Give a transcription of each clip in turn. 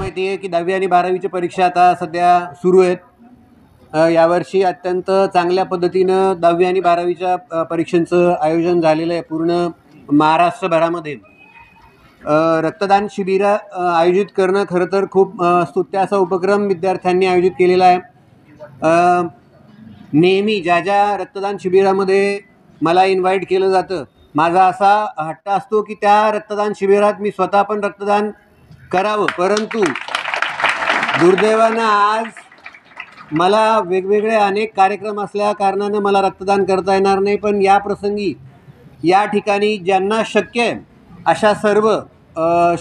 माहिती आहे की 10वी आणि 12वीच्या परीक्षा आता सध्या सुरू आहेत. यावर्षी अत्यंत चांगल्या पद्धतीनं 10वी आणि 12वीच्या परीक्षांचं आयोजन झालेलं आहे पूर्ण महाराष्ट्रभरामध्ये. रक्तदान शिबिरं आयोजित करणं खरं तर खूप स्तुत्य असा उपक्रम विद्यार्थ्यांनी आयोजित केलेला आहे. नेहमी ज्या ज्या रक्तदान शिबिरामध्ये मला इन्व्हाइट केलं जातं, माझा असा हट्ट असतो की त्या रक्तदान शिबिरात मी स्वतः पण रक्तदान करावं. परंतु दुर्दैवानं आज मला वेगवेगळे अनेक कार्यक्रम असल्या कारणानं मला रक्तदान करता येणार नाही. पण या प्रसंगी या ठिकाणी ज्यांना शक्य आहे अशा सर्व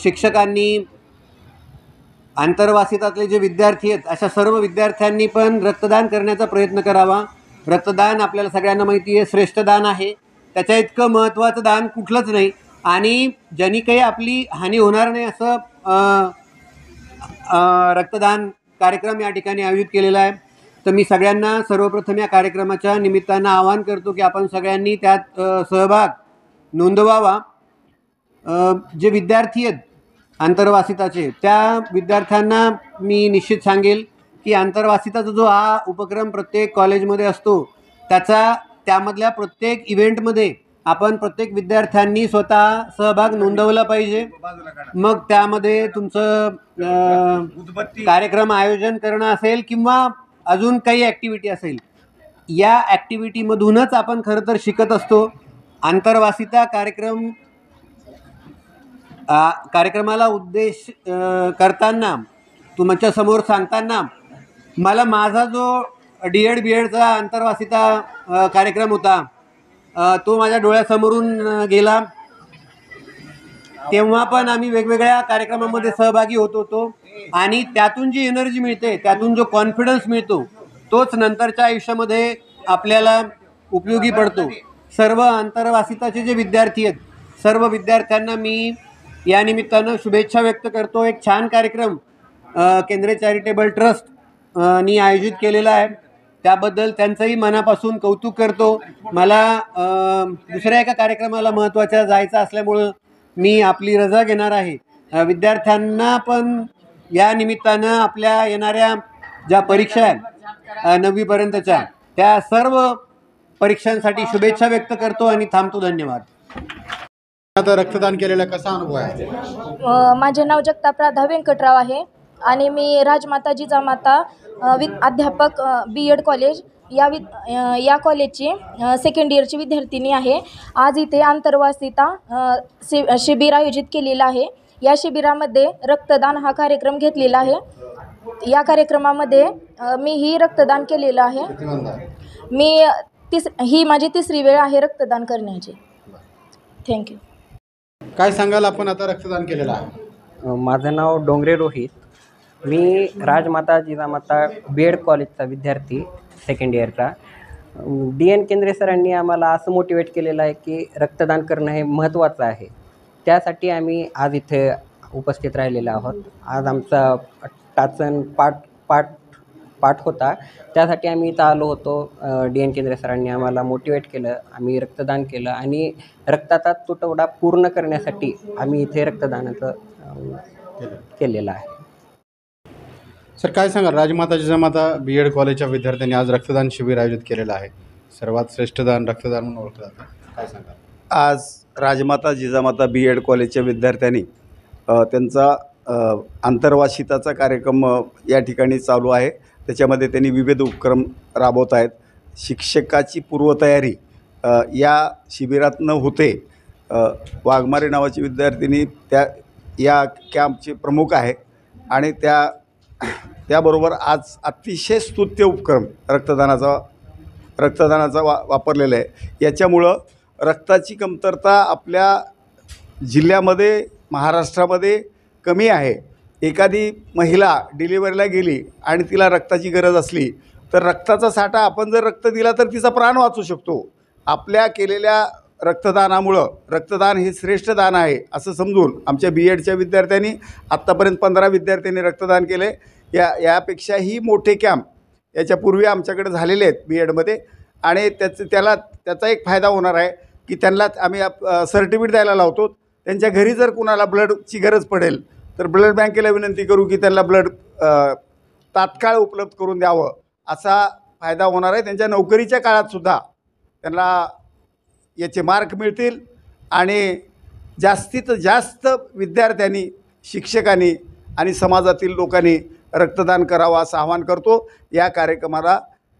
शिक्षकांनी, आंतरवासितातले जे विद्यार्थी आहेत अशा सर्व विद्यार्थ्यांनी पण रक्तदान करण्याचा प्रयत्न करावा. रक्तदान आपल्याला सगळ्यांना माहिती आहे श्रेष्ठ दान आहे. त्याच्या इतकं महत्त्वाचं दान कुठलंच नाही आणि ज्यांनी काही आपली हानी होणार नाही असं रक्तदान कार्यक्रम या ठिकाणी आयोजित केलेला आहे. तर मी सगळ्यांना सर्वप्रथम या कार्यक्रमाच्या निमित्तानं आवाहन करतो की आपण सगळ्यांनी त्यात सहभाग नोंदवावा. जे विद्यार्थी आहेत आंतरवासिताचे त्या विद्यार्थ्यांना मी निश्चित सांगेल की आंतरवासिताचा जो हा उपक्रम प्रत्येक कॉलेजमध्ये असतो त्यामधल्या प्रत्येक इव्हेंटमध्ये आपण प्रत्येक विद्यार्थ्यांनी स्वतः सहभाग नोंदवला पाहिजे. मग त्यामध्ये तुमचं कार्यक्रम आयोजन करणं असेल किंवा अजून काही ॲक्टिव्हिटी असेल, या ॲक्टिव्हिटीमधूनच आपण खरं तर शिकत असतो. आंतरवासिता कार्यक्रमाला उद्देश करताना तुमच्यासमोर सांगताना मला माझा जो D.Ed. B.Edचा आंतरवासिता कार्यक्रम होता तो माझ्या डोळ्यासमोरून गेला. तेव्हा पण आम्ही वेगवेगळ्या कार्यक्रमामध्ये सहभागी होत होतो आणि त्यातून जी एनर्जी मिळते, त्यातून जो कॉन्फिडन्स मिळतो तोच नंतरच्या आयुष्यामध्ये आपल्याला उपयोगी पडतो. सर्व आंतरवासिताचे जे विद्यार्थी आहेत सर्व विद्यार्थ्यांना मी या निमित्तानं शुभेच्छा व्यक्त करतो. एक छान कार्यक्रम केंद्रीय चॅरिटेबल ट्रस्ट नी आयोजित केलेला आहे, त्याबद्दल त्यांचंही मनापासून कौतुक करतो. मला दुसऱ्या एका कार्यक्रमाला महत्त्वाच्या जायचं असल्यामुळं मी आपली रजा घेणार आहे. विद्यार्थ्यांना पण या निमित्तानं आपल्या येणाऱ्या ज्या परीक्षा आहेत 9वीपर्यंतच्या त्या सर्व परीक्षांसाठी शुभेच्छा व्यक्त करतो आणि थांबतो. धन्यवाद. आता रक्तदान केलेला कसा अनुभव आहे? माझे नाव जगताप राधा व्यंकटराव आहे आणि मी राजमाता जिजामाता अध्यापक B.Ed. कॉलेज या कॉलेजची सेकंड इयरची विद्यार्थिनी आहे. आज इथे आंतरवासिता शिबिर आयोजित केलेलं आहे. या शिबिरामध्ये रक्तदान हा कार्यक्रम घेतलेला आहे. या कार्यक्रमामध्ये मीही रक्तदान केलेलं आहे. ही माझी तिसरी वेळ आहे रक्तदान करण्याची. थँक्यू. काय सांगाल आपण आता रक्तदान केलेलं आहे? माझं नाव डोंगरे रोहित. मी राजमाता जिजामाता B.Ed. कॉलेजचा विद्यार्थी सेकंड इयरचा. D.N. केंद्रे सरांनी आम्हाला असं मोटिवेट केलेलं आहे की रक्तदान करणं हे महत्त्वाचं आहे. त्यासाठी आम्ही आज इथे उपस्थित राहिलेलो आहोत. आज आमचा टाचन पाठ होता, त्यासाठी आम्ही इथं आलो होतो. D.N. केंद्रे सरांनी आम्हाला मोटिवेट केलं, आम्ही रक्तदान केलं आणि रक्ताचा तुटवडा पूर्ण करण्यासाठी आम्ही इथे रक्तदानाचं केलेलं आहे. सर काय सांगाल, राजमाता जिजामाता B.Ed. कॉलेजच्या विद्यार्थ्यांनी आज रक्तदान शिबिर आयोजित केलेलं आहे. सर्वात श्रेष्ठ दान रक्तदान म्हणून ओळखलं जातं. काय सांगाल? आज राजमाता जिजामाता B.Ed. कॉलेजच्या विद्यार्थ्यांनी त्यांचा आंतरवासिताचा कार्यक्रम या ठिकाणी चालू आहे. त्याच्यामध्ये त्यांनी विविध उपक्रम राबवत आहेत. शिक्षकाची पूर्वतयारी या शिबिरात न होते. वाघमारे नावाची विद्यार्थिनी या कॅम्पचे प्रमुख आहे आणि त्याबरोबर आज अतिशय स्तुत्य उपक्रम रक्तदानाचा वापरलेला आहे. याच्यामुळं रक्ताची कमतरता आपल्या जिल्ह्यामध्ये, महाराष्ट्रामध्ये कमी आहे. एखादी महिला डिलिव्हरीला गेली आणि तिला रक्ताची गरज असली तर रक्ताचा साठा आपण जर रक्त दिला तर तिचा प्राण वाचू शकतो. आपल्या केलेल्या रक्तदानामुळं रक्तदान हे श्रेष्ठ दान आहे असं समजून आमच्या B.Edच्या विद्यार्थ्यांनी आत्तापर्यंत 15 विद्यार्थ्यांनी रक्तदान केले. यापेक्षाही मोठे कॅम्प याच्यापूर्वी आमच्याकडे झालेले आहेत B.Edमध्ये आणि त्याचा एक फायदा होणार आहे की त्यांना आम्ही सर्टिफिकेट द्यायला लावतो. त्यांच्या घरी जर कुणाला ब्लडची गरज पडेल तर ब्लड बँकेला विनंती करू की त्यांना ब्लड तात्काळ उपलब्ध करून द्यावं, असा फायदा होणार आहे. त्यांच्या नोकरीच्या काळातसुद्धा त्यांना याचे मार्क मिळतील आणि जास्तीत जास्त विद्यार्थ्यांनी, शिक्षकांनी आणि समाजातील लोकांनी रक्तदान करावं असं आवाहन करतो. या कार्यक्रमाला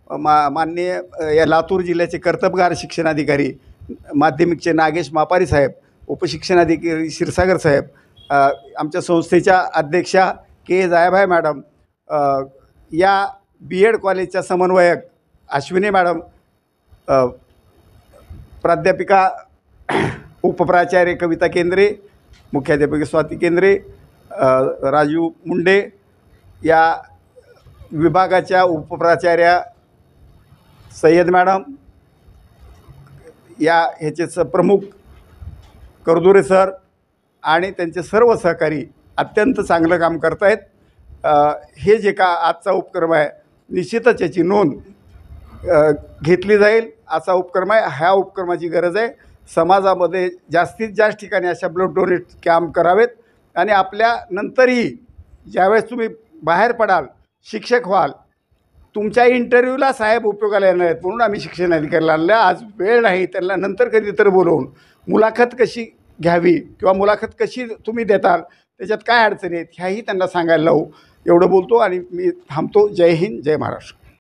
माननीय या लातूर जिल्ह्याचे कर्तबगार शिक्षणाधिकारी माध्यमिकचे नागेश मापारी साहेब, उपशिक्षणाधिकारी क्षीरसागर साहेब, आमच्या संस्थेच्या अध्यक्षा के जायाभाई मॅडम, या BEd कॉलेजच्या समन्वयक अश्विनी मॅडम, प्राध्यापिका उपप्राचार्य कविता केंद्रे, मुख्याध्यापिका स्वाती केंद्रे, राजू मुंडे, या विभागाच्या उपप्राचार्या सय्यद मॅडम, ह्याचे प्रमुख करदुरे सर आणि त्यांचे सर्व सहकारी अत्यंत चांगलं काम करत आहेत. हे जे का आजचा उपक्रम आहे निश्चितच याची नोंद घेतली जाईल असा उपक्रम आहे. ह्या उपक्रमाची गरज आहे. समाजामध्ये जास्तीत जास्त ठिकाणी अशा ब्लड डोनेट कॅम्प करावेत आणि आपल्या नंतरही ज्यावेळेस तुम्ही बाहेर पडाल, शिक्षक व्हाल, तुमच्या इंटरव्ह्यूला साहेब उपयोगाला येणार आहेत म्हणून आम्ही शिक्षण अधिकाऱ्याला आणलं. आज वेळ नाही, त्यांना नंतर कधीतरी बोलवून मुलाखत कशी घ्यावी किंवा मुलाखत कशी तुम्ही देताल, त्याच्यात काय अडचणी आहेत ह्याही त्यांना सांगायला लावू. एवढं बोलतो आणि मी थांबतो. जय हिंद, जय महाराष्ट्र.